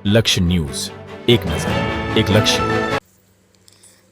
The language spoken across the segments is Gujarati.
લક્ષ્ય ન્યૂઝ, એક નજર, એક લક્ષ્ય.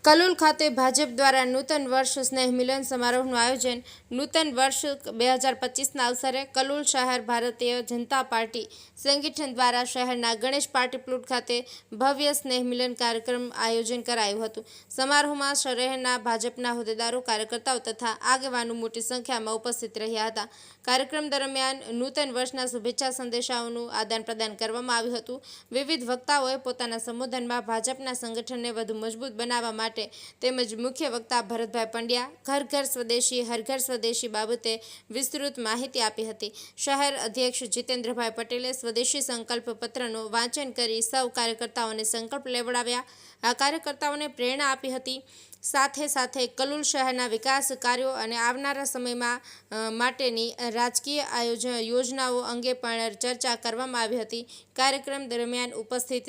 કલોલ ખાતે ભાજપ દ્વારા નૂતન વર્ષ સ્નેહ મિલન સમારોહનું આયોજન. નૂતન વર્ષ 2025ના અવસરે કલોલ શહેર ભારતીય જનતા પાર્ટી સંગઠન દ્વારા શહેરના ગણેશ પાર્ટી પ્લોટ ખાતે ભવ્ય સ્નેહ મિલન કાર્યક્રમ આયોજન કરાયું હતું. સમારોહમાં શહેરના ભાજપના હોદ્દેદારો, કાર્યકર્તાઓ તથા આગેવાનો મોટી સંખ્યામાં ઉપસ્થિત રહ્યા હતા. કાર્યક્રમ દરમિયાન નૂતન વર્ષના શુભેચ્છા સંદેશાઓનું આદાન પ્રદાન કરવામાં આવ્યું હતું. વિવિધ વક્તાઓએ પોતાના સંબોધનમાં ભાજપના સંગઠનને વધુ મજબૂત બનાવવા માટે તેમજ મુખ્ય વક્તા ભરતભાઈ પંડ્યા ઘર ઘર સ્વદેશી હર ઘર સ્વદેશી બાબતે વિસ્તૃત માહિતી આપી હતી. શહેર અધ્યક્ષ જીતેન્દ્રભાઈ પટેલે સ્વદેશી સંકલ્પ પત્રનું વાંચન કરી સૌ કાર્યકર્તાઓને સંકલ્પ લેવડાવ્યા. આ કાર્યકર્તાઓને પ્રેરણા આપી હતી. સાથે સાથે કલોલ શહેરના વિકાસ કાર્યો અને આવનારા સમયમાં માટેની રાજકીય યોજનાઓ અંગે પણ ચર્ચા કરવામાં આવી હતી. કાર્યક્રમ દરમિયાન ઉપસ્થિત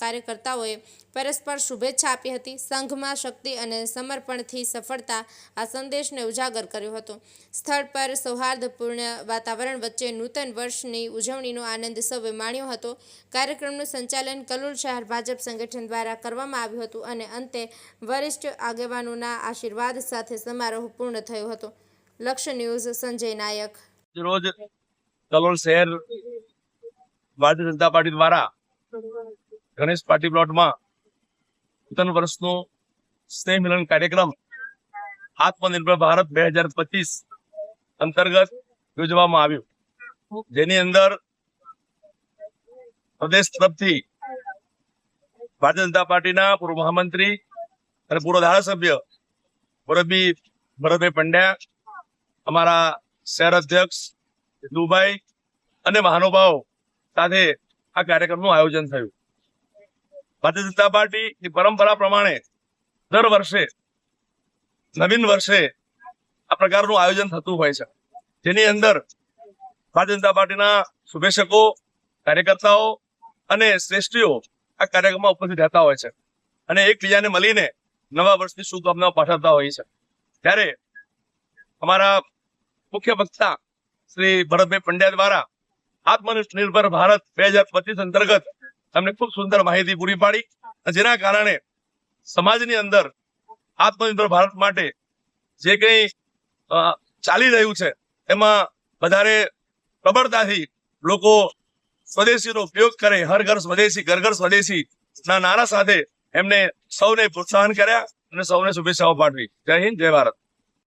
કાર્યકર્તાઓએ પરસ્પર શુભેચ્છા આપી હતી. સંઘમાં શક્તિ અને સમર્પણથી સફળતા આ સંદેશને ઉજાગર કર્યો હતો. સ્થળ પર સૌહાર્દપૂર્ણ વાતાવરણ વચ્ચે નૂતન વર્ષની ઉજવણીનો આનંદ સૌએ માણ્યો હતો. કાર્યક્રમનું સંચાલન કલોલ શહેર ભાજપ સંગઠન દ્વારા કરવામાં આવ્યું હતું અને અંતે વરિષ્ઠ આગેવાનોના આશીર્વાદ સાથે સમારોહ પૂર્ણ થયો હતો. લક્ષ્ય ન્યૂઝ, સંજય નાયક. રોજ કલોલ શહેર ભારતીય જનતા પાર્ટી દ્વારા ગણેશ પાર્ટી પ્લોટમાં નૂતન વર્ષનો સ્નેહ મિલન કાર્યક્રમ આત્મનિર્ભર ભારત 2025 અંતર્ગત યોજવામાં આવ્યું, જેની અંદર પ્રદેશ તરફથી ભારતીય જનતા પાર્ટીના પૂર્વ મહામંત્રી અને પૂર્વ ધારાસભ્ય ભરતભાઈ પંડ્યા, અમારા શહેર અધ્યક્ષ દુબાઈ અને મહાનુભાવો સાથે આ કાર્યક્રમનું આયોજન થયું. ભારતીય જનતા પાર્ટીની પરંપરા પ્રમાણે દર વર્ષે નવીન વર્ષે આ પ્રકારનું આયોજન થતું હોય છે, જેની અંદર ભારતીય જનતા પાર્ટીના શુભેચ્છકો, કાર્યકર્તાઓ અને શ્રેષ્ઠીઓ આ કાર્યક્રમમાં ઉપસ્થિત રહેતા હોય છે અને એકબીજાને મળીને નવા વર્ષની શુભકામનાઓ પાઠવતા હોય છે. ત્યારે અમારા મુખ્ય વક્તા શ્રી ભરતભાઈ પંડ્યા દ્વારા આત્મનિર્ભર ભારત 2025 અંતર્ગત અમને ખૂબ સુંદર માહિતી પૂરી પાડી, જેના કારણે સમાજની અંદર આત્મનિર્ભર ભારત માટે જે કંઈ ચાલી રહ્યું છે એમાં વધારે પ્રબળતાથી લોકો સ્વદેશીનો ઉપયોગ કરે, હર ઘર સ્વદેશી ઘર ઘર સ્વદેશી ના નારા સાથે એમને સૌને પ્રોત્સાહન કર્યા અને સૌને શુભેચ્છાઓ પાઠવી. જય હિન્દ, જય ભારત.